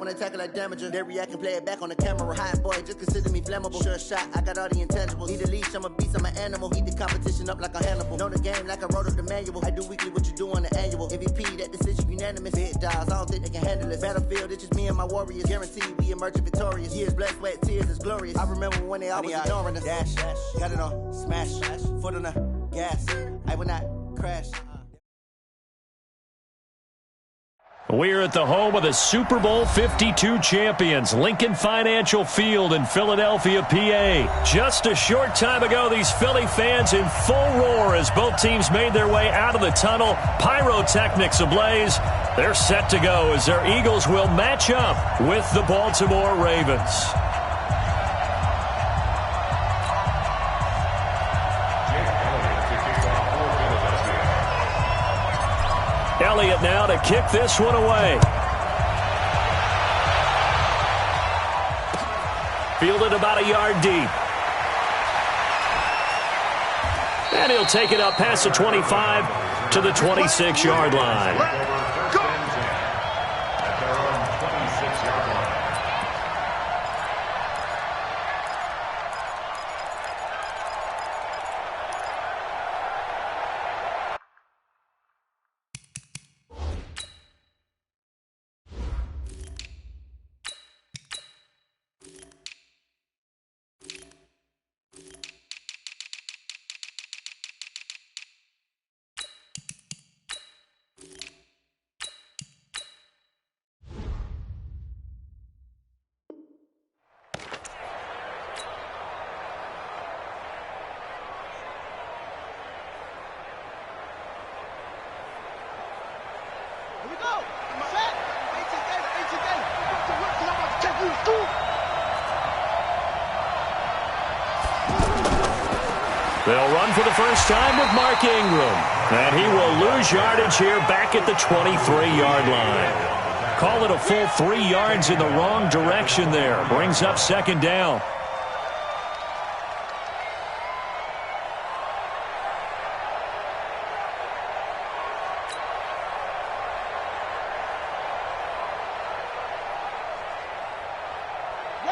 when I tackle like damager. They react and play it back on the camera. Hot boy, just consider me flammable. Sure shot, I got all the intangibles. Need a leash, I'm a beast, I'm an animal. Heat the competition up like a Hannibal. Know the game like I wrote up the manual. I do weekly what you do on the annual. MVP, that decision unanimous. Big dogs, I don't think they can handle it. Battlefield, it's just me and my warriors. Guaranteed we emerging victorious. Years, blood, sweat, tears, it's glorious. I remember when they always ignoring us. Dash, got it on, smash, foot on the gas. I will not crash. We're at the home of the Super Bowl 52 champions, Lincoln Financial Field in Philadelphia, PA. Just a short time ago, these Philly fans in full roar as both teams made their way out of the tunnel. Pyrotechnics ablaze. They're set to go as their Eagles will match up with the Baltimore Ravens. Elliott now to kick this one away. Fielded about a yard deep. And he'll take it up past the 25 to the 26-yard line. They'll run for the first time with Mark Ingram. And he will lose yardage here back at the 23-yard line. Call it a full 3 yards in the wrong direction there. Brings up second down.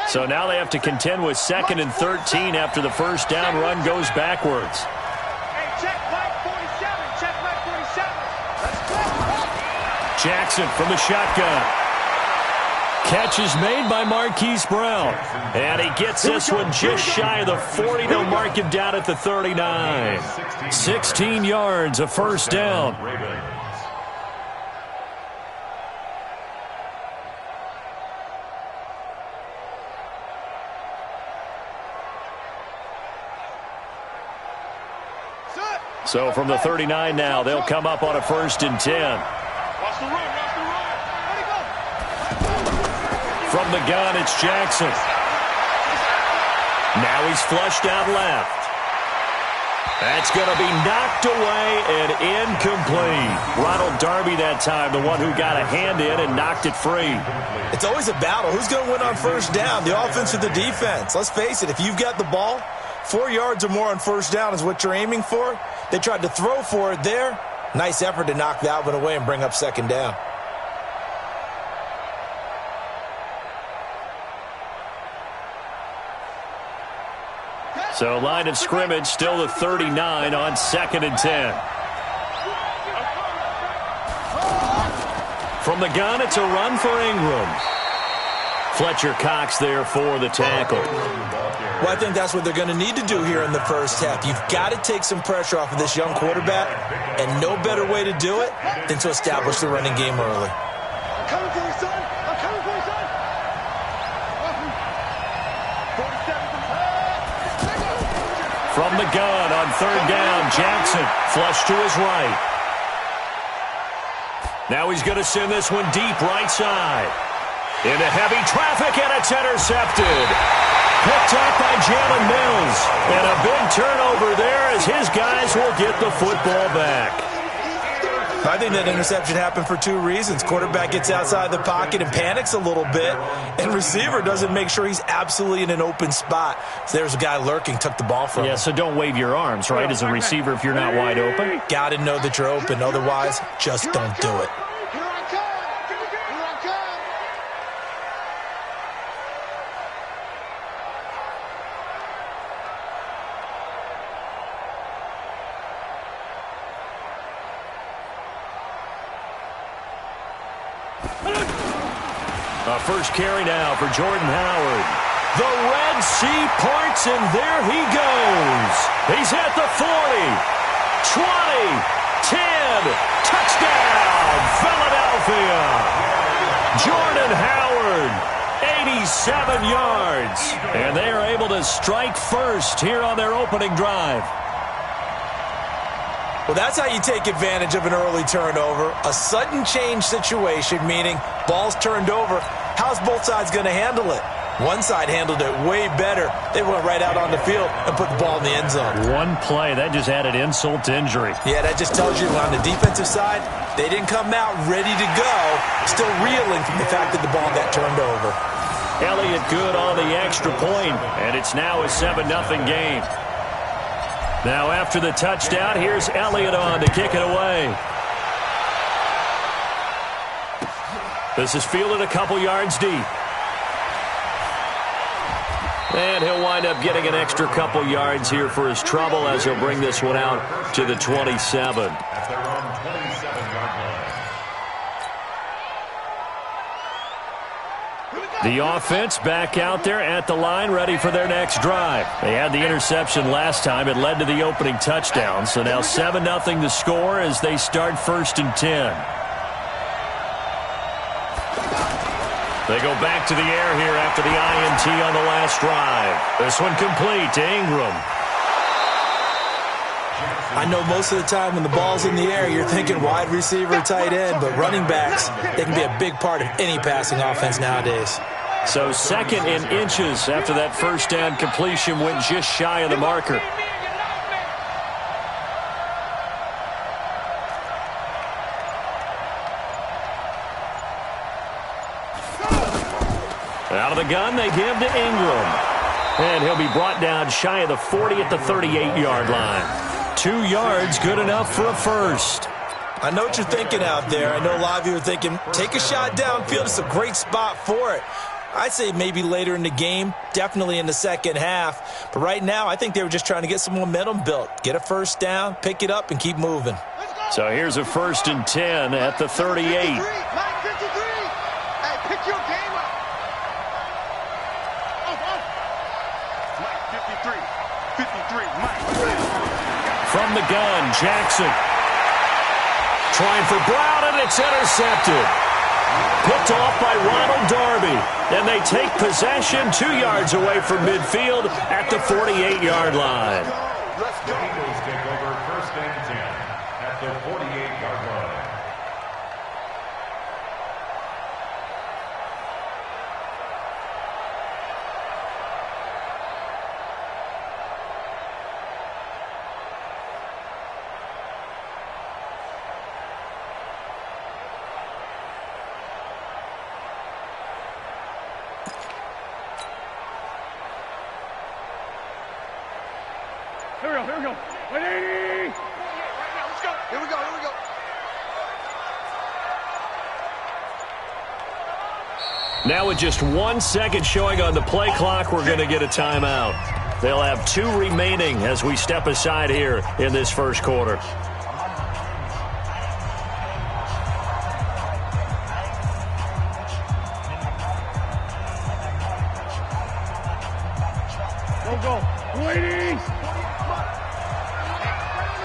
So now they have to contend with 2nd and 13 after the first down run goes backwards. Hey, check right 47. Check right 47. Jackson from the shotgun. Catch is made by Marquise Brown. And he gets this one just shy of the 40. They'll mark him down at the 39. 16 yards, a first down. So from the 39 now, they'll come up on a 1st and 10. From the gun, it's Jackson. Now he's flushed out left. That's going to be knocked away and incomplete. Ronald Darby that time, the one who got a hand in and knocked it free. It's always a battle. Who's going to win on first down, the offense or the defense? Let's face it, if you've got the ball, 4 yards or more on first down is what you're aiming for. They tried to throw for it there. Nice effort to knock that one away and bring up second down. So line of scrimmage still the 39 on 2nd and 10. From the gun, it's a run for Ingram. Fletcher Cox there for the tackle. Well, I think that's what they're going to need to do here in the first half. You've got to take some pressure off of this young quarterback, and no better way to do it than to establish the running game early. I'm coming for you, son. I'm coming for you, son. 47. From the gun on 3rd down, Jackson flush to his right. Now he's going to send this one deep right side. Into heavy traffic, and it's intercepted. Picked up by Jalen Mills. And a big turnover there as his guys will get the football back. I think that interception happened for 2 reasons. Quarterback gets outside the pocket and panics a little bit, and receiver doesn't make sure he's absolutely in an open spot. So there's a guy lurking, took the ball from him. Yeah, so don't wave your arms, right, as a receiver if you're not wide open. Got to know that you're open. Otherwise, just don't do it. A first carry now for Jordan Howard. The Red Sea parts, and there he goes. He's at the 40, 20, 10, touchdown, Philadelphia. Jordan Howard, 87 yards. And they are able to strike first here on their opening drive. Well, that's how you take advantage of an early turnover. A sudden change situation, meaning ball's turned over. How's both sides going to handle it? One side handled it way better. They went right out on the field and put the ball in the end zone. One play, that just added insult to injury. Yeah, that just tells you on the defensive side, they didn't come out ready to go, still reeling from the fact that the ball got turned over. Elliott good on the extra point, and it's now a 7-0 game. Now after the touchdown, here's Elliott on to kick it away. This is fielded a couple yards deep. And he'll wind up getting an extra couple yards here for his trouble as he'll bring this one out to the 27. The offense back out there at the line, ready for their next drive. They had the interception last time. It led to the opening touchdown. So now 7-0 the score as they start 1st and 10. They go back to the air here after the INT on the last drive. This one complete to Ingram. I know most of the time when the ball's in the air, you're thinking wide receiver, tight end, but running backs, they can be a big part of any passing offense nowadays. So 2nd and inches after that first down completion went just shy of the marker. Out of the gun, they give to Ingram. And he'll be brought down shy of the 40 at the 38-yard line. 2 yards, good enough for a first. I know what you're thinking out there. I know a lot of you are thinking, take a shot downfield. It's a great spot for it. I'd say maybe later in the game, definitely in the second half. But right now, I think they were just trying to get some momentum built. Get a first down, pick it up, and keep moving. So here's a 1st and 10 at the 38. Hey, pick your game up. Mike 53, Mike. From the gun, Jackson. Trying for Brown, and it's intercepted. Picked off by Ronald Darby. And they take possession 2 yards away from midfield at the 48-yard line. Let's go. Eagles take over 1st and 10 at the 48-yard line. Here we go. 180. Let's go. Here we go. Now with just 1 second showing on the play clock, we're going to get a timeout. They'll have 2 remaining as we step aside here in this first quarter. Go. 180.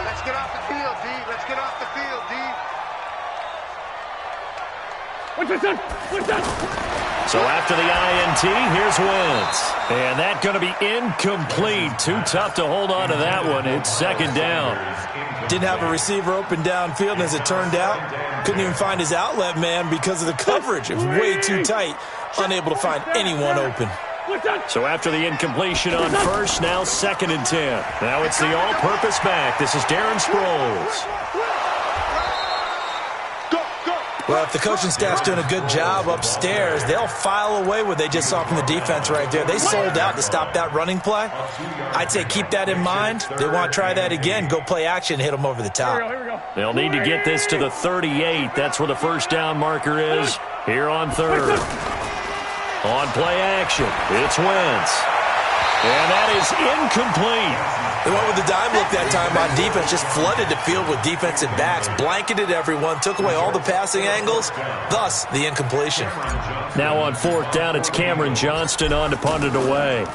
Let's get off the field, D. Let's get off the field, D. What's that? So after the INT, here's Wentz. And that's going to be incomplete. Too tough to hold on to that one. It's 2nd down. Didn't have a receiver open downfield, and as it turned out, couldn't even find his outlet man because of the coverage. It was way too tight, unable to find anyone open. So after the incompletion on first, now 2nd and 10. Now it's the all-purpose back. This is Darren Sproles. Well, if the coaching staff's doing a good job upstairs, they'll file away what they just saw from the defense right there. They sold out to stop that running play. I'd say keep that in mind. They want to try that again. Go play action, hit them over the top. They'll need to get this to the 38. That's where the first down marker is here on 3rd. On play action, it's Wentz. And that is incomplete. They went with the dime look that time on defense, just flooded the field with defensive backs, blanketed everyone, took away all the passing angles, thus the incompletion. Now on 4th down, it's Cameron Johnston on to punt it away.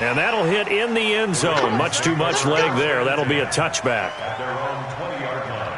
And that'll hit in the end zone. Much too much leg there. That'll be a touchback. At their own 20-yard line.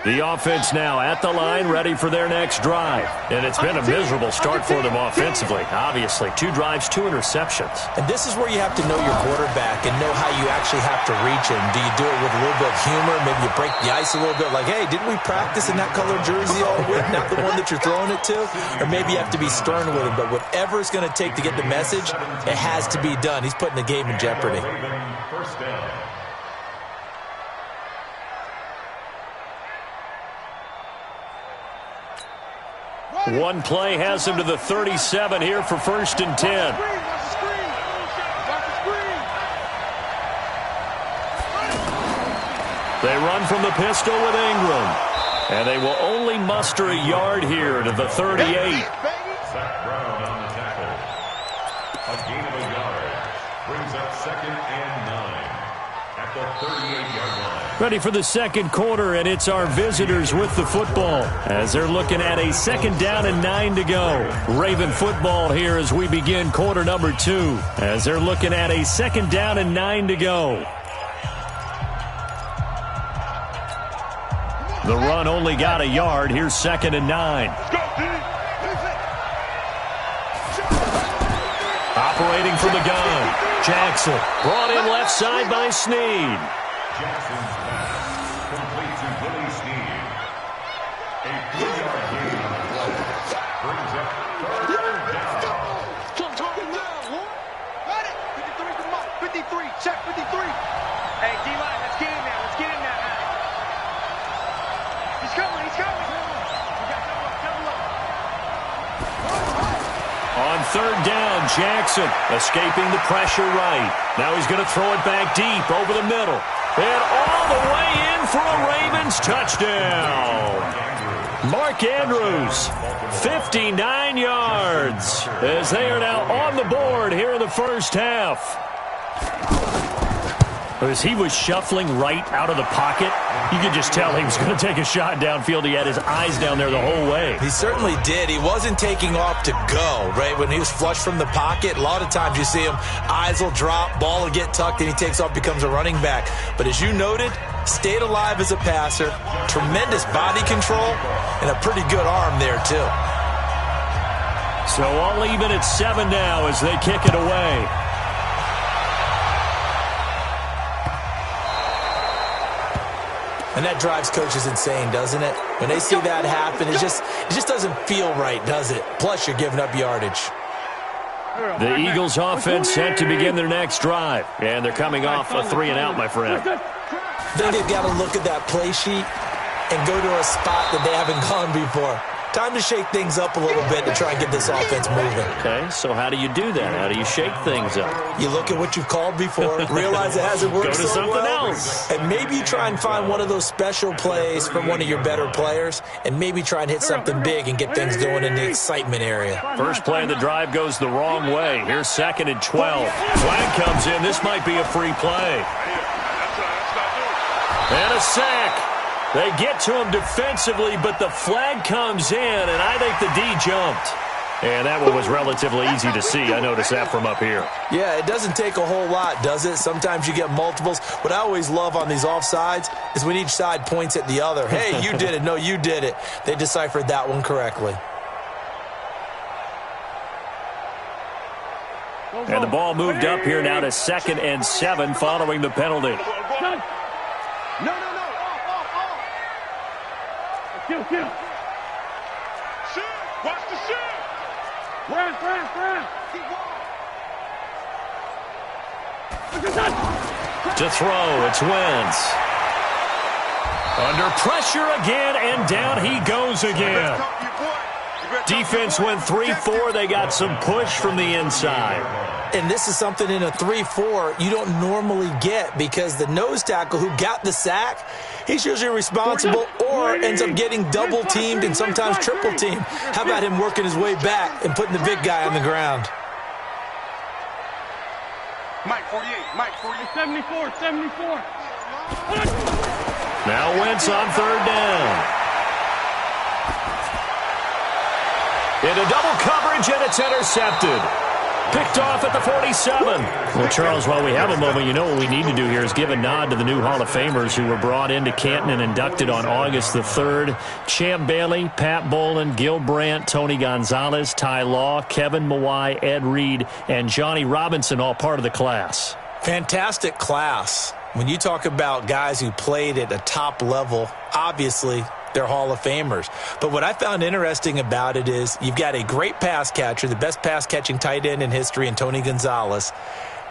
The offense now at the line, ready for their next drive. And it's been a miserable start for them offensively. Obviously, 2 drives, 2 interceptions. And this is where you have to know your quarterback and know how you actually have to reach him. Do you do it with a little bit of humor? Maybe you break the ice a little bit like, hey, didn't we practice in that color jersey all week? Not the one that you're throwing it to? Or maybe you have to be stern with him. But whatever it's going to take to get the message, it has to be done. He's putting the game in jeopardy. First down. One play has him to the 37 here for 1st and 10. They run from the pistol with Ingram. And they will only muster a yard here to the 38. Zach Brown on the tackle. A gain of a yard. Brings up 2nd and 9 at the 38-yard line. Ready for the second quarter, and it's our visitors with the football as they're looking at a 2nd down and 9 to go. Raven football here as we begin quarter number 2 as they're looking at a 2nd down and 9 to go. The run only got a yard. Here's 2nd and 9. Operating from the gun. Jackson brought in left side by Snead. Jackson's pass complete to Willie Snead. A 3-yard gain on the play. Brings up 3rd down. Got it. 53, come on. 53, check 53. Hey, D-line, let's get in there. Let's get in there. He's coming. We got double up. On 3rd down, Jackson escaping the pressure right. Now he's going to throw it back deep over the middle. And all the way in for a Ravens touchdown. Mark Andrews, 59 yards, as they are now on the board here in the first half. As he was shuffling right out of the pocket, you could just tell he was going to take a shot downfield. He had his eyes down there the whole way. He certainly did. He wasn't taking off to go, right? When he was flush from the pocket, a lot of times you see him, eyes will drop, ball will get tucked, and he takes off, becomes a running back. But as you noted, stayed alive as a passer, tremendous body control, and a pretty good arm there, too. So all even at 7 now as they kick it away. And that drives coaches insane, doesn't it? When they see that happen, it just doesn't feel right, does it? Plus, you're giving up yardage. The Eagles offense set to begin their next drive. And they're coming off a 3-and-out, my friend. Then they've got to look at that play sheet and go to a spot that they haven't gone before. Time to shake things up a little bit to try and get this offense moving. Okay, so how do you do that? How do you shake things up? You look at what you've called before, realize it hasn't worked Go to so something well, else. and maybe you try and find one of those special plays from one of your better players, and maybe try and hit something big and get things going in the excitement area. First play of the drive goes the wrong way. Here's 2nd and 12. Flag comes in. This might be a free play. And a sack. They get to him defensively, but the flag comes in, and I think the D jumped. And that one was relatively easy to see. I noticed that from up here. Yeah, it doesn't take a whole lot, does it? Sometimes you get multiples. What I always love on these offsides is when each side points at the other. Hey, you did it. No, you did it. They deciphered that one correctly. And the ball moved up here now to 2nd and 7 following the penalty. No. Get him. Shoot. Watch the shoot. Run. To throw, it's Wentz. Under pressure again, and down he goes again. Defense went 3-4. They got some push from the inside. And this is something in a 3-4 you don't normally get, because the nose tackle who got the sack, he's usually responsible or ends up getting double-teamed and sometimes triple-teamed. How about him working his way back and putting the big guy on the ground? Mike 48, Mike 48. 74. Now Wentz on third down. Into double coverage, and it's intercepted. Picked off at the 47. Well, Charles, while we have a moment, you know what we need to do here is give a nod to the new Hall of Famers who were brought into Canton and inducted on August the 3rd. Champ Bailey, Pat Bolin, Gil Brandt, Tony Gonzalez, Ty Law, Kevin Mawai, Ed Reed, and Johnny Robinson, all part of the class. Fantastic class. When you talk about guys who played at a top level, obviously they're Hall of Famers. But what I found interesting about it is you've got a great pass catcher, the best pass-catching tight end in history, in Tony Gonzalez.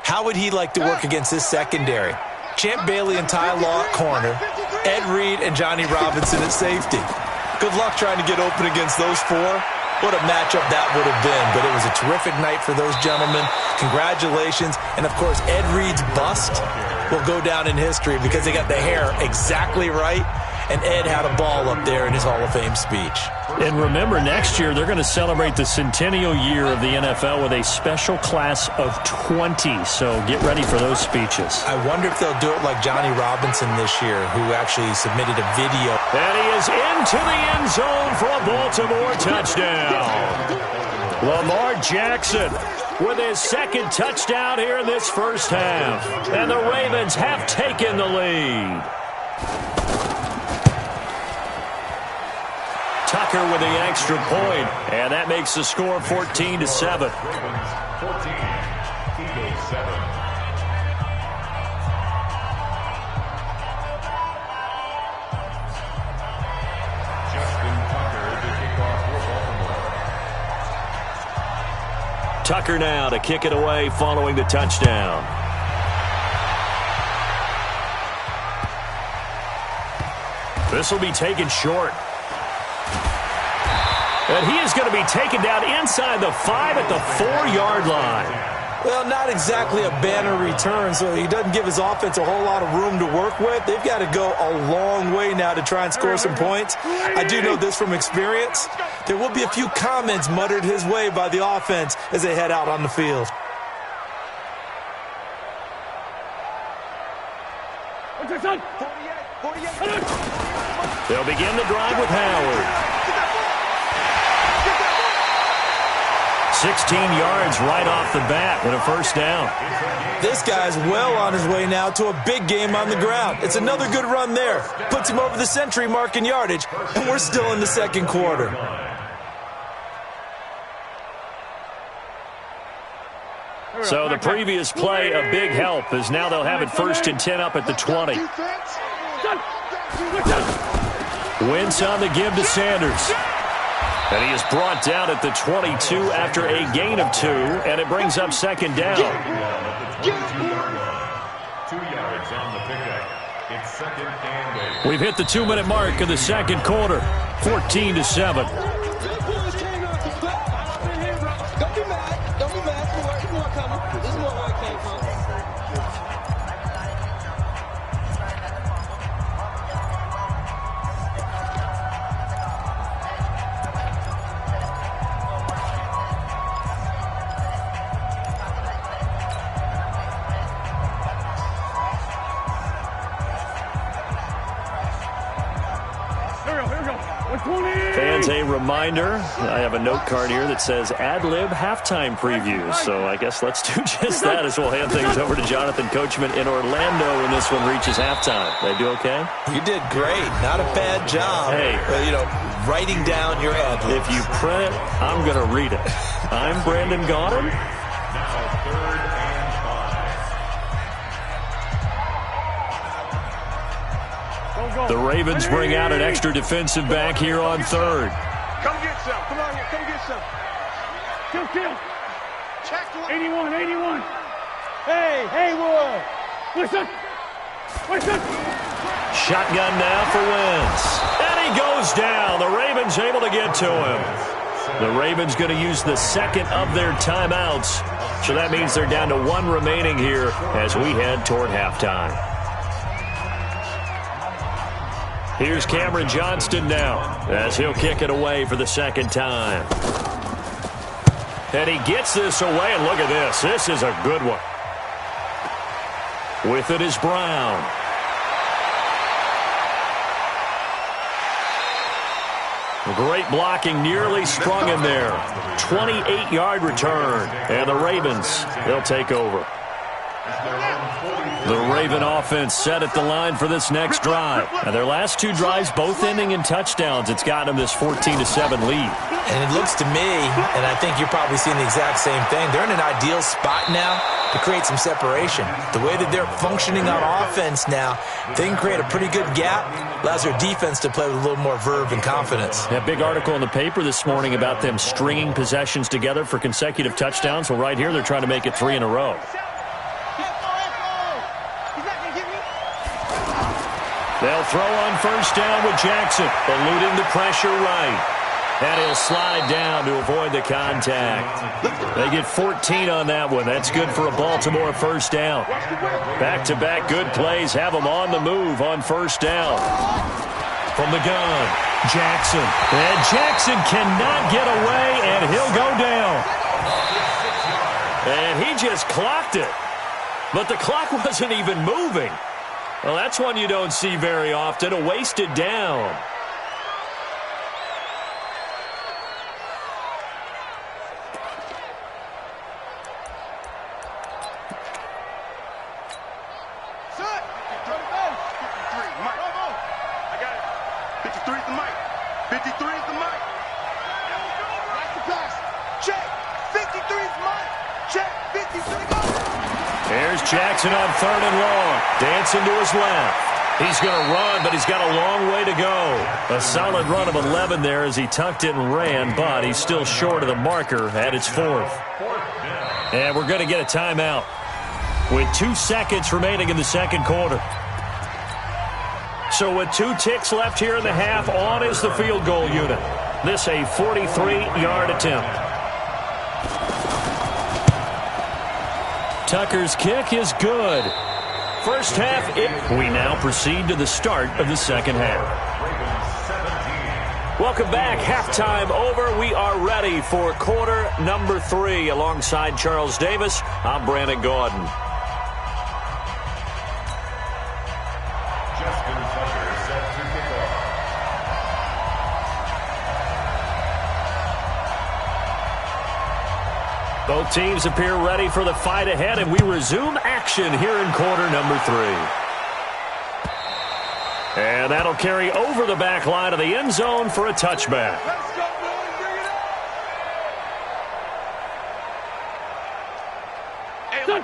How would he like to work against his secondary? Champ Bailey and Ty Law at corner, Ed Reed and Johnny Robinson at safety. Good luck trying to get open against those four. What a matchup that would have been. But it was a terrific night for those gentlemen. Congratulations. And, of course, Ed Reed's bust will go down in history because they got the hair exactly right. And Ed had a ball up there in his Hall of Fame speech. And remember, next year they're going to celebrate the centennial year of the NFL with a special class of 20. So get ready for those speeches. I wonder if they'll do it like Johnny Robinson this year, who actually submitted a video. And he is into the end zone for a Baltimore touchdown. Lamar Jackson with his second touchdown here in this first half. And the Ravens have taken the lead. Tucker with the extra point, and that makes the score 14-7. 14, Eagles 7. Justin Tucker, the kickoff for Baltimore. Tucker now to kick it away following the touchdown. This will be taken short. And he is going to be taken down inside the 5 at the 4-yard line. Well, not exactly a banner return, so he doesn't give his offense a whole lot of room to work with. They've got to go a long way now to try and score some points. I do know this from experience. There will be a few comments muttered his way by the offense as they head out on the field. They'll begin the drive with Howard. 16 yards right off the bat and a first down. This guy's well on his way now to a big game on the ground. It's another good run there. Puts him over the century mark in yardage, and we're still in the second quarter. So the previous play, a big help, as now they'll have it 1st and 10 up at the 20. Wentz on the give to Sanders. And he is brought down at the 22 after a gain of 2, and it brings up second down. 2 yards on the pickup. It's second and 8. We've hit the 2-minute mark of the second quarter, 14-7. Fans, a reminder, I have a note card here that says ad-lib halftime previews. So I guess let's do just that as we'll hand things over to Jonathan Coachman in Orlando when this one reaches halftime. Did I do okay? You did great. Not a bad job. Hey. Writing down your ad-libs. If you print it, I'm going to read it. I'm Brandon Gaudin. Now 3rd and 5. The Ravens bring out an extra defensive back here on 3rd. Come get some. Come on here. Come get some. Kill. Check 81. Hey, Haywood. Listen. Shotgun now for Wentz. And he goes down. The Ravens able to get to him. The Ravens going to use the second of their timeouts. So that means they're down to one remaining here as we head toward halftime. Here's Cameron Johnston now as he'll kick it away for the second time. And he gets this away, and look at this. This is a good one. With it is Brown. Great blocking, nearly sprung in there. 28-yard return, and the Ravens, they'll take over. The Raven offense set at the line for this next drive. And their last two drives both ending in touchdowns. It's got them this 14-7 lead. And it looks to me, and I think you're probably seeing the exact same thing, they're in an ideal spot now to create some separation. The way that they're functioning on offense now, they can create a pretty good gap. Allows their defense to play with a little more verve and confidence. A big article in the paper this morning about them stringing possessions together for consecutive touchdowns. Well, right here, they're trying to make it 3 in a row. They'll throw on first down with Jackson, eluding the pressure right. And he'll slide down to avoid the contact. They get 14 on that one. That's good for a Baltimore first down. Back-to-back good plays have them on the move on first down. From the gun, Jackson. And Jackson cannot get away, and he'll go down. And he just clocked it. But the clock wasn't even moving. Well, that's one you don't see very often, a wasted down. Jackson on 3rd and long. Dancing to his left. He's going to run, but he's got a long way to go. A solid run of 11 there as he tucked it and ran, but he's still short of the marker at its 4th. And we're going to get a timeout with 2 seconds remaining in the second quarter. So with 2 ticks left here in the half, on is the field goal unit. This a 43-yard attempt. Tucker's kick is good. First half, we now proceed to the start of the second half. Welcome back. Halftime over. We are ready for quarter number 3. Alongside Charles Davis, I'm Brandon Gaudin. Both teams appear ready for the fight ahead, and we resume action here in quarter number 3. And that'll carry over the back line of the end zone for a touchback.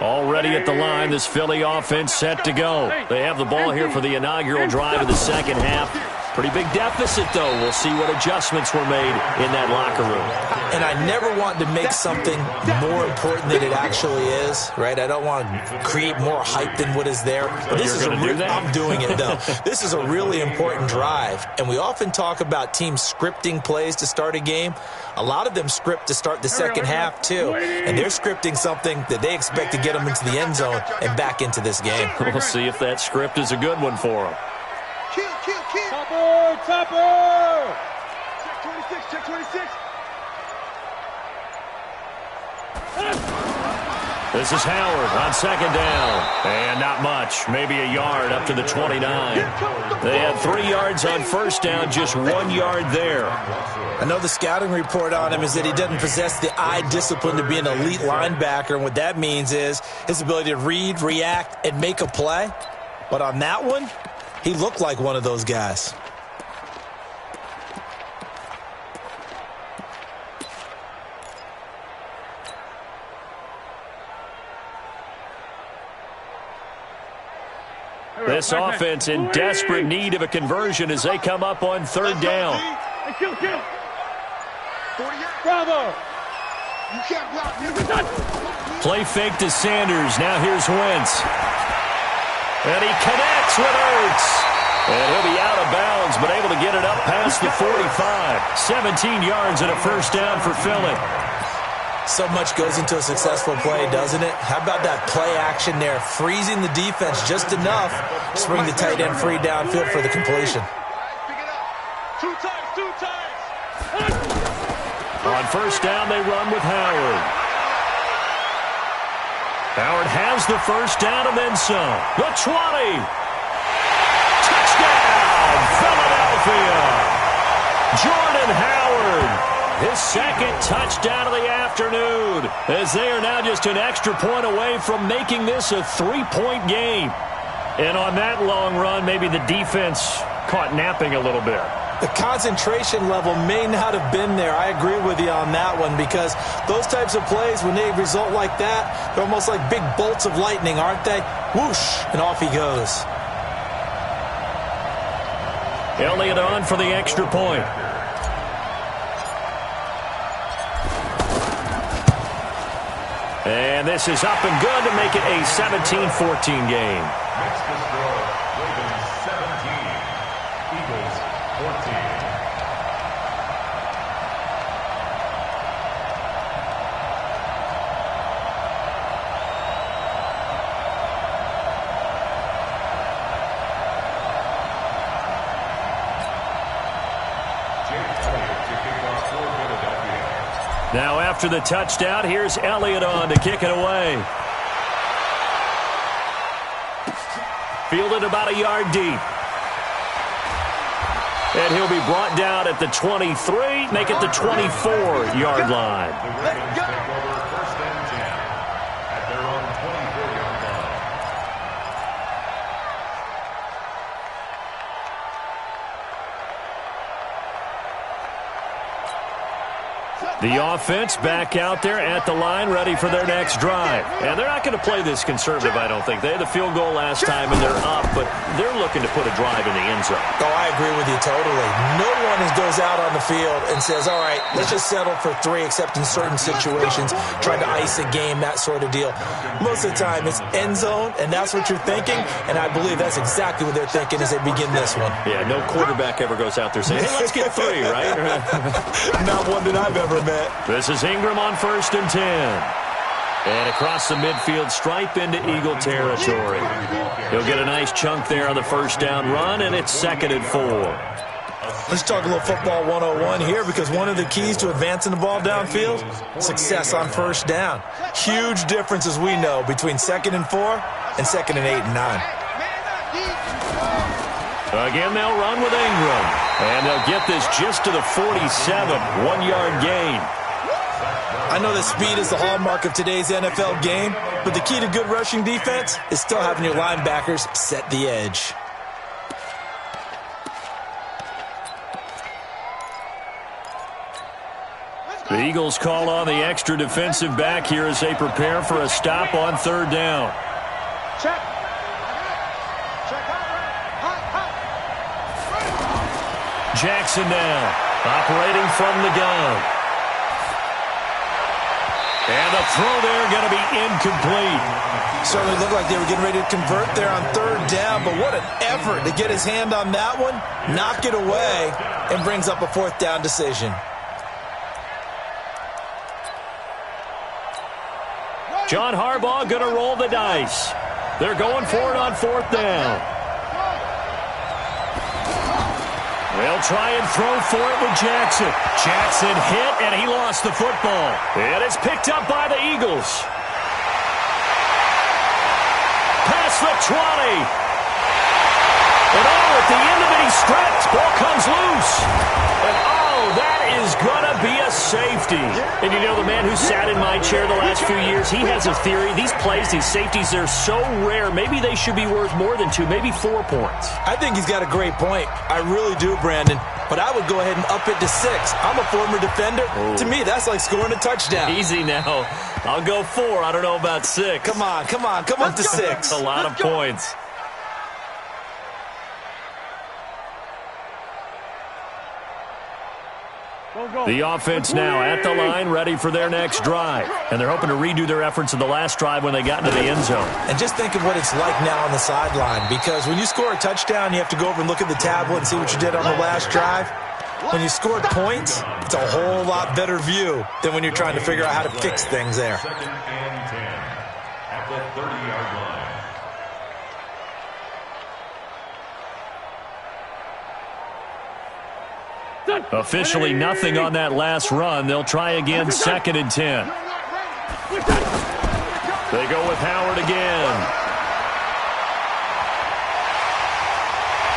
Already at the line, this Philly offense set to go. They have the ball here for the inaugural drive of the second half. Pretty big deficit, though. We'll see what adjustments were made in that locker room. And I never want to make something more important than it actually is, right? I don't want to create more hype than what is there. But this is I'm doing it, though. This is a really important drive. And we often talk about teams scripting plays to start a game. A lot of them script to start the second half, too. And they're scripting something that they expect to get them into the end zone and back into this game. We'll see if that script is a good one for them. Topper! Check 26. This is Howard on second down. And not much. Maybe a yard up to the 29. They had 3 yards on first down, just 1 yard there. I know the scouting report on him is that he doesn't possess the eye discipline to be an elite linebacker. And what that means is his ability to read, react, and make a play. But on that one, he looked like one of those guys. This offense in desperate need of a conversion as they come up on third down. Kill. Bravo. Play fake to Sanders. Now here's Wentz. And he connects with Ertz. And he'll be out of bounds, but able to get it up past the 45. 17 yards and a first down for Philly. So much goes into a successful play, doesn't it? How about that play action there? Freezing the defense just enough to bring the tight end free downfield for the completion. Two times. On first down, they run with Howard. Howard has the first down and then some. The 20. Touchdown, Philadelphia. Jordan Howard, his second touchdown of the afternoon, as they are now just an extra point away from making this a 3-point game. And on that long run, maybe the defense caught napping a little bit. The concentration level may not have been there. I agree with you on that one, because those types of plays, when they result like that, they're almost like big bolts of lightning, aren't they? Whoosh, and off he goes. Elliott on for the extra point. And this is up and good to make it a 17-14 game. Next to score, Ravens 17, Eagles 14. Now after the touchdown, here's Elliott on to kick it away. Fielded about a yard deep. And he'll be brought down at the 23, make it the 24-yard line. The Ravens take over first and 10 at their own 24-yard line. The offense back out there at the line, ready for their next drive. And they're not going to play this conservative, I don't think. They had the field goal last time, and they're up, but they're looking to put a drive in the end zone. Oh, I agree with you totally. No one goes out on the field and says, all right, let's just settle for 3, except in certain situations, trying to ice a game, that sort of deal. Most of the time, it's end zone, and that's what you're thinking, and I believe that's exactly what they're thinking as they begin this one. Yeah, no quarterback ever goes out there saying, hey, let's get 3, right? Not one that I've ever met. This is Ingram on first and 10. And across the midfield stripe into Eagle territory. He'll get a nice chunk there on the first down run, and it's 2nd and 4. Let's talk a little football 101 here, because one of the keys to advancing the ball downfield, success on first down. Huge difference, as we know, between 2nd and 4 and 2nd and 8 and 9. Again, they'll run with Ingram. And they'll get this just to the 47, 1-yard gain. I know that speed is the hallmark of today's NFL game, but the key to good rushing defense is still having your linebackers set the edge. The Eagles call on the extra defensive back here as they prepare for a stop on 3rd down. Check. Jackson now, operating from the gun. And the throw there going to be incomplete. Certainly looked like they were getting ready to convert there on 3rd down, but what an effort to get his hand on that one, knock it away, and brings up a 4th down decision. John Harbaugh going to roll the dice. They're going for it on 4th down. They'll try and throw for it with Jackson. Jackson hit, and he lost the football. And it's picked up by the Eagles. Past the 20. And at the end of it, he's stripped. Ball comes loose. And that is going to be a safety. And you know, the man who sat in my chair the last few years, he has a theory. These plays, these safeties, they're so rare. Maybe they should be worth more than 2, maybe 4 points. I think he's got a great point. I really do, Brandon. But I would go ahead and up it to 6. I'm a former defender. Oh. To me, that's like scoring a touchdown. Easy now. I'll go 4. I don't know about 6. Come on to 6. That's a lot of points. The offense now at the line, ready for their next drive. And they're hoping to redo their efforts of the last drive when they got into the end zone. And just think of what it's like now on the sideline, because when you score a touchdown, you have to go over and look at the tablet and see what you did on the last drive. When you scored points, it's a whole lot better view than when you're trying to figure out how to fix things there. Second and 10 at the 30-yard line. Officially nothing on that last run. They'll try again, second and 10. They go with Howard again.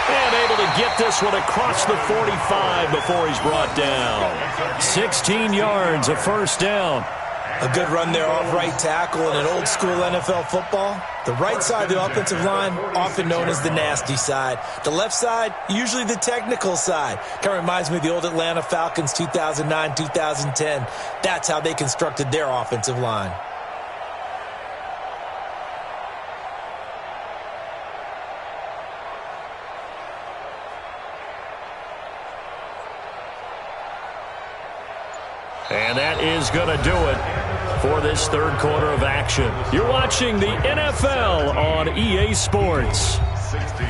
And able to get this one across the 45 before he's brought down. 16 yards, a first down. A good run there off right tackle in an old-school NFL football. The right side of the offensive line, often known as the nasty side. The left side, usually the technical side. Kind of reminds me of the old Atlanta Falcons 2009-2010. That's how they constructed their offensive line. And that is going to do it for this third quarter of action. You're watching the NFL on EA Sports. 16.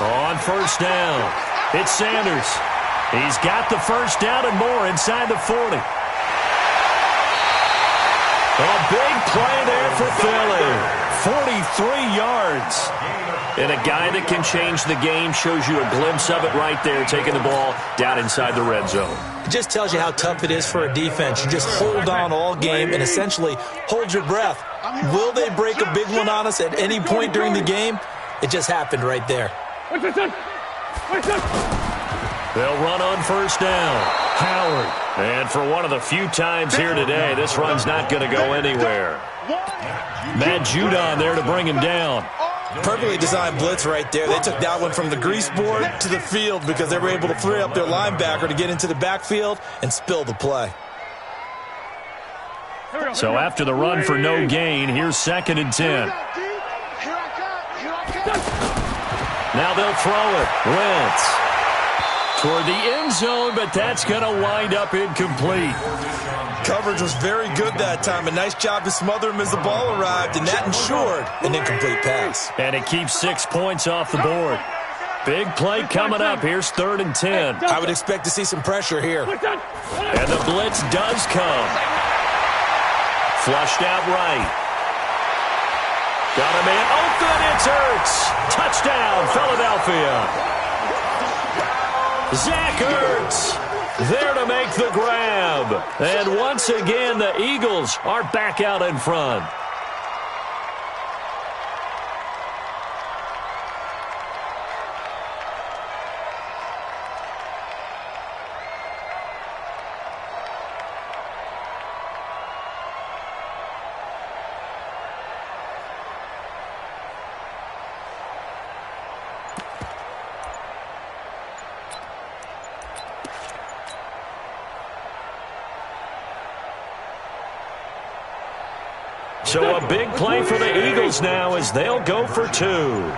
On first down, it's Sanders. He's got the first down and more inside the 40. A big play there for Philly. 43 yards. And a guy that can change the game, shows you a glimpse of it right there, taking the ball down inside the red zone. It just tells you how tough it is for a defense. You just hold on all game and essentially hold your breath. Will they break a big one on us at any point during the game? It just happened right there. They'll run on first down. Howard. And for one of the few times here today, this run's not going to go anywhere. Matt Judon there to bring him down. Perfectly designed blitz right there. They took that one from the grease board to the field because they were able to free up their linebacker to get into the backfield and spill the play. So after the run for no gain, here's second and 10. Now they'll throw it. Wentz toward the end zone, but that's going to wind up incomplete. Coverage was very good that time. A nice job to smother him as the ball arrived, and that ensured an incomplete pass. And it keeps 6 points off the board. Big play coming up. Here's third and 10. I would expect to see some pressure here. And the blitz does come. Flushed out right. Got a man open. It's Ertz. Touchdown, Philadelphia. Zach Ertz there to make the grab. And once again, the Eagles are back out in front. So a big play for the Eagles now as they'll go for two.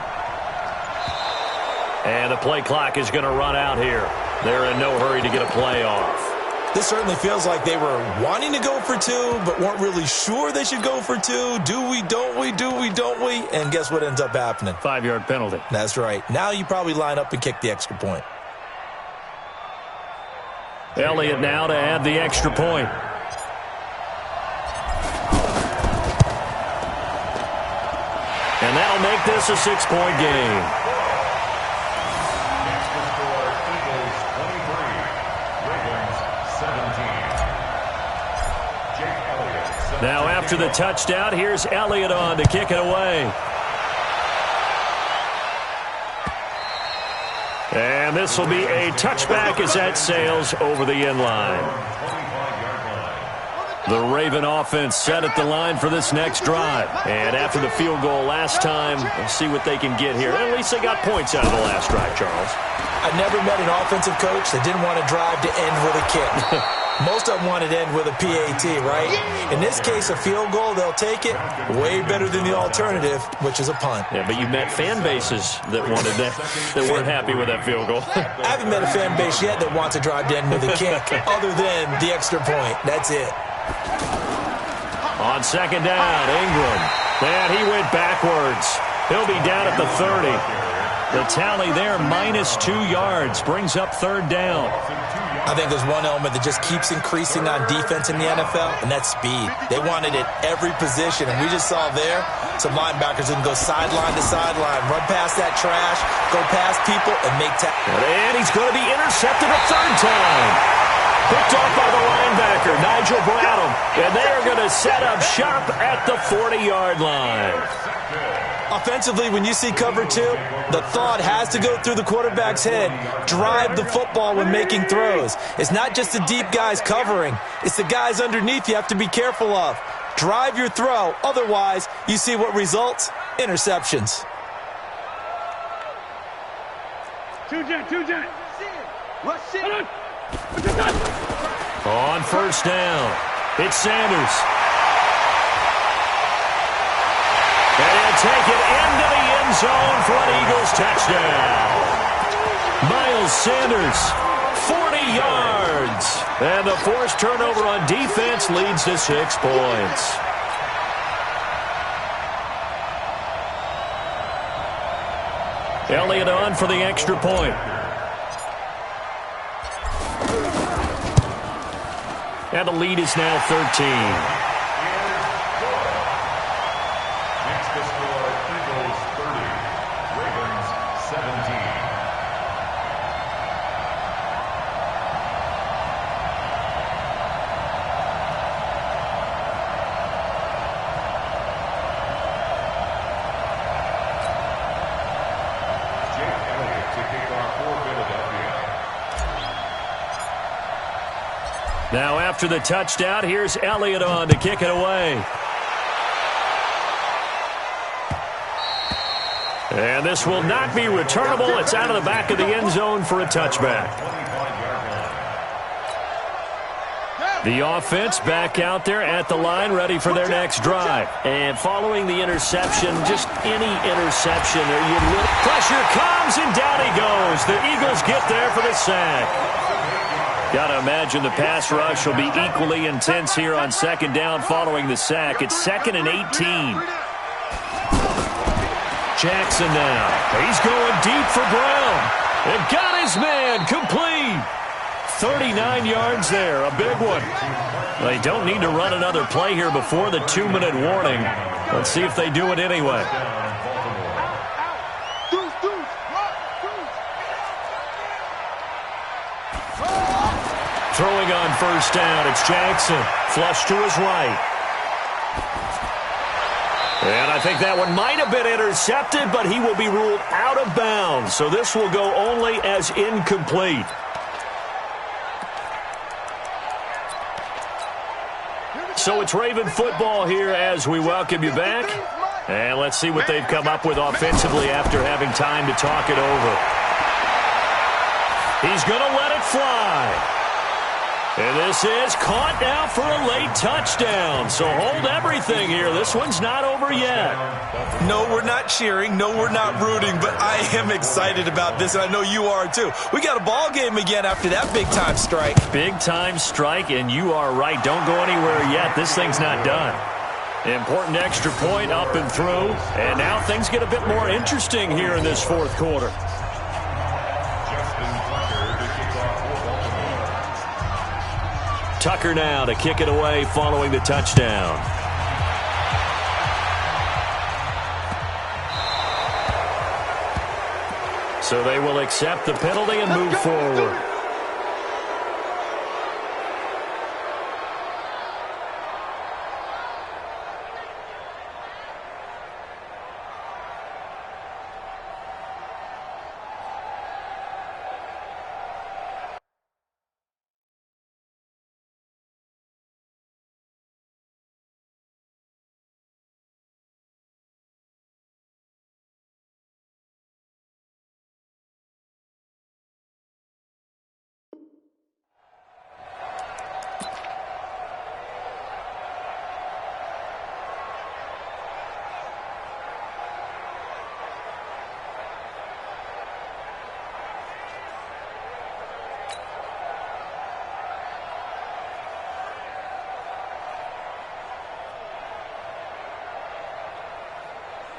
And the play clock is going to run out here. They're in no hurry to get a play off. This certainly feels like they were wanting to go for two, but weren't really sure they should go for two. Do we, don't we, do we, don't we? And guess what ends up happening? 5-yard penalty. That's right. Now you probably line up and kick the extra point. Elliott now to add the extra point. And that'll make this a 6-point game. Next to score, Eagles 23, Ravens 17. Jake Elliott. Now after the touchdown, here's Elliott on to kick it away. And this will be a touchback as that sails over the end line. The Raven offense set at the line for this next drive. And after the field goal last time, we'll see what they can get here. At least they got points out of the last drive, Charles. I never met an offensive coach that didn't want to drive to end with a kick. Most of them want it to end with a PAT, right? In this case, a field goal, they'll take it. Way better than the alternative, which is a punt. Yeah, but you met fan bases that wanted that weren't happy with that field goal. I haven't met a fan base yet that wants to drive to end with a kick, other than the extra point. That's it. On second down, Ingram. And he went backwards. He'll be down at the 30. The tally there, -2 yards, brings up third down. I think there's one element that just keeps increasing on defense in the NFL, and that's speed. They want it at every position, and we just saw there some linebackers who can go sideline to sideline, run past that trash, go past people, and make tackles. And he's going to be intercepted a third time. Picked off by the linebacker, Nigel Bradham, and they are going to set up shop at the 40-yard line. Offensively, when you see cover two, the thought has to go through the quarterback's head. Drive the football when making throws. It's not just the deep guys covering. It's the guys underneath you have to be careful of. Drive your throw. Otherwise, you see what results? Interceptions. Two jet. Rush it. On first down, it's Sanders. And he'll take it into the end zone for an Eagles touchdown. Miles Sanders, 40 yards. And the forced turnover on defense leads to 6 points. Elliott on for the extra point. And the lead is now 13. Now after the touchdown, here's Elliott on to kick it away. And this will not be returnable. It's out of the back of the end zone for a touchback. The offense back out there at the line, ready for their next drive. And following the interception, just any interception, pressure comes and down he goes. The Eagles get there for the sack. Got to imagine the pass rush will be equally intense here on second down following the sack. It's 2nd and 18. Jackson now. He's going deep for Brown. And got his man complete. 39 yards there, a big one. They don't need to run another play here before the 2-minute warning. Let's see if they do it anyway. Throwing on first down, it's Jackson. Flush to his right. And I think that one might have been intercepted, but he will be ruled out of bounds. So this will go only as incomplete. So it's Raven football here as we welcome you back. And let's see what they've come up with offensively after having time to talk it over. He's going to let it fly. And this is caught now for a late touchdown. So hold everything here. This one's not over yet. No, we're not cheering. No, we're not rooting. But I am excited about this, and I know you are too. We got a ball game again after that big-time strike. Big-time strike, and you are right. Don't go anywhere yet. This thing's not done. Important extra point up and through. And now things get a bit more interesting here in this fourth quarter. Tucker now to kick it away following the touchdown. So they will accept the penalty and move forward.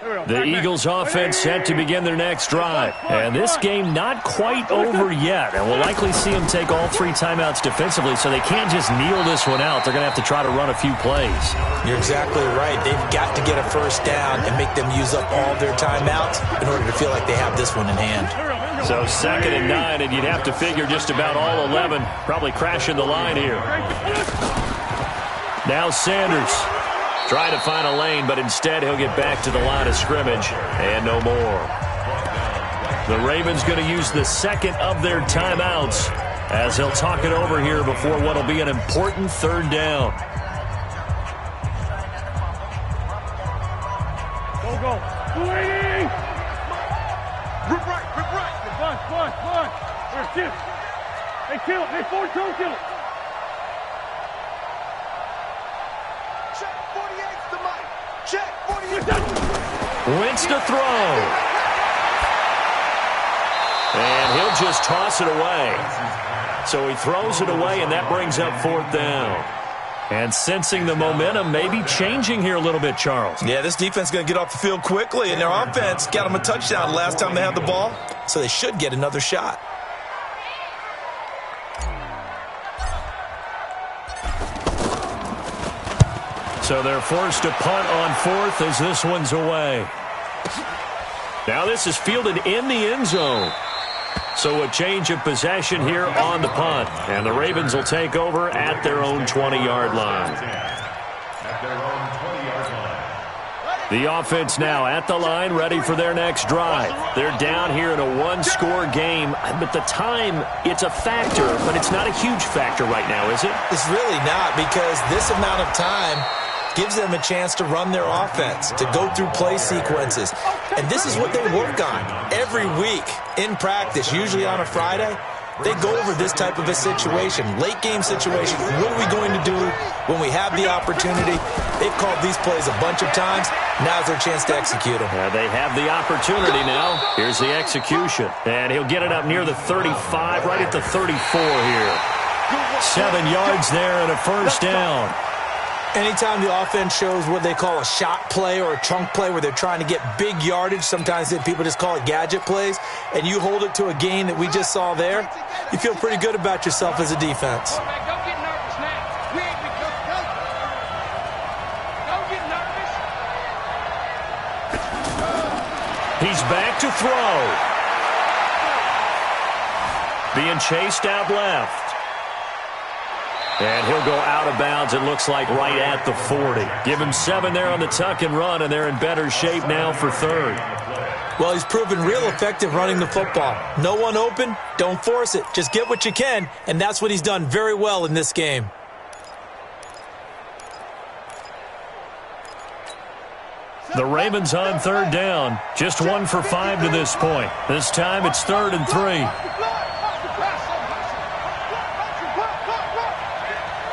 The Eagles offense set to begin their next drive. And this game not quite over yet. And we'll likely see them take all 3 timeouts defensively, so they can't just kneel this one out. They're going to have to try to run a few plays. You're exactly right. They've got to get a first down and make them use up all their timeouts in order to feel like they have this one in hand. So 2nd and 9, and you'd have to figure just about all 11 probably crashing the line here. Now Sanders. Try to find a lane, but instead he'll get back to the line of scrimmage and no more. The Ravens going to use the 2nd of their timeouts as they'll talk it over here before what will be an important 3rd down. Go. 280. Rip right. Push. Here, shift. Hey, kill. Hey, forward toe, kill. Check 48's the mic. Check 48. Wentz to throw. And he'll just toss it away. So he throws it away, and that brings up 4th down. And sensing the momentum maybe changing here a little bit, Charles. Yeah, this defense is going to get off the field quickly, and their offense got them a touchdown last time they had the ball, so they should get another shot. So they're forced to punt on 4th as this one's away. Now this is fielded in the end zone. So a change of possession here on the punt. And the Ravens will take over at their own 20-yard line. The offense now at the line, ready for their next drive. They're down here in a 1-score game. But the time, it's a factor, but it's not a huge factor right now, is it? It's really not, because this amount of time gives them a chance to run their offense, to go through play sequences. And this is what they work on every week in practice, usually on a Friday. They go over this type of a situation, late game situation. What are we going to do when we have the opportunity? They've called these plays a bunch of times. Now's their chance to execute them. They have the opportunity now. Here's the execution. And he'll get it up near the 35, right at the 34 here. 7 yards there and a 1st down. Anytime the offense shows what they call a shot play or a chunk play where they're trying to get big yardage, sometimes people just call it gadget plays, and you hold it to a gain that we just saw there, you feel pretty good about yourself as a defense. Don't get nervous now. Don't get nervous. He's back to throw. Being chased out left. And he'll go out of bounds, it looks like, right at the 40. Give him 7 there on the tuck and run, and they're in better shape now for 3rd. Well, he's proven real effective running the football. No one open, don't force it. Just get what you can, and that's what he's done very well in this game. The Ravens on 3rd down. Just 1 for 5 to this point. This time it's 3rd and 3.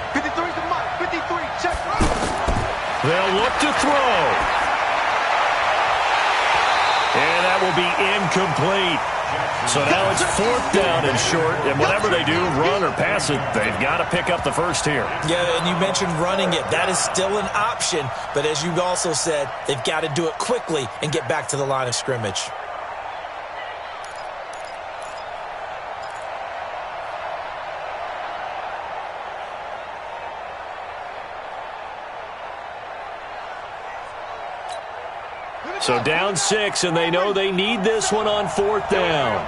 53's the mic. 53. Check. They'll look to throw. And that will be incomplete. So now it's 4th down and short, and whatever they do, run or pass it, they've got to pick up the first here. Yeah, and you mentioned running it. That is still an option, but as you also said, they've got to do it quickly and get back to the line of scrimmage. So down 6, and they know they need this one on 4th down.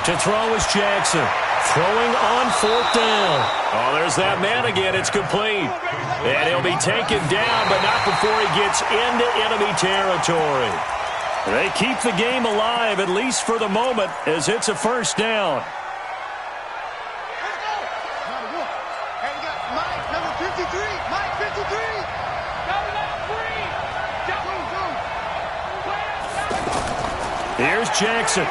To throw is Jackson. Throwing on 4th down. Oh, there's that man again. It's complete. And he'll be taken down, but not before he gets into enemy territory. They keep the game alive, at least for the moment, as it's a 1st down. Here's Jackson.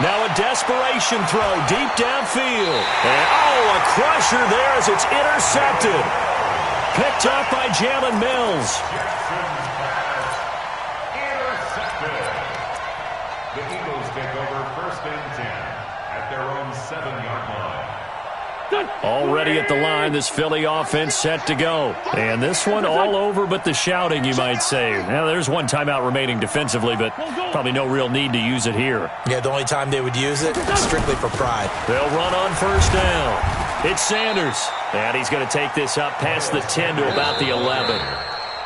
Now a desperation throw deep downfield. And, a crusher there as it's intercepted. Picked up by Jalen Mills. Intercepted. The Eagles take over 1st and 10 at their own 7-yard line. Already at the line, this Philly offense set to go. And this one all over but the shouting, you might say. Now, there's one timeout remaining defensively, but probably no real need to use it here. Yeah, the only time they would use it, strictly for pride. They'll run on first down. It's Sanders. And he's going to take this up past the 10 to about the 11.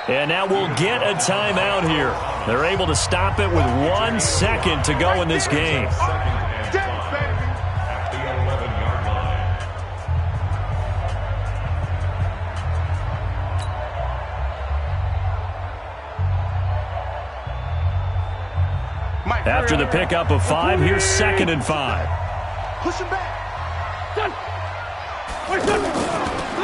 And now we'll get a timeout here. They're able to stop it with 1 second to go in this game. After the pickup of 5, here's 2nd and 5. Push him back.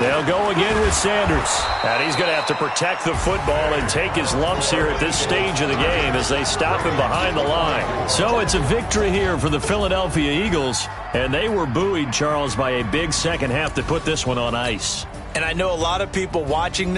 They'll go again with Sanders. And he's going to have to protect the football and take his lumps here at this stage of the game as they stop him behind the line. So it's a victory here for the Philadelphia Eagles. And they were buoyed, Charles, by a big second half to put this one on ice. And I know a lot of people watching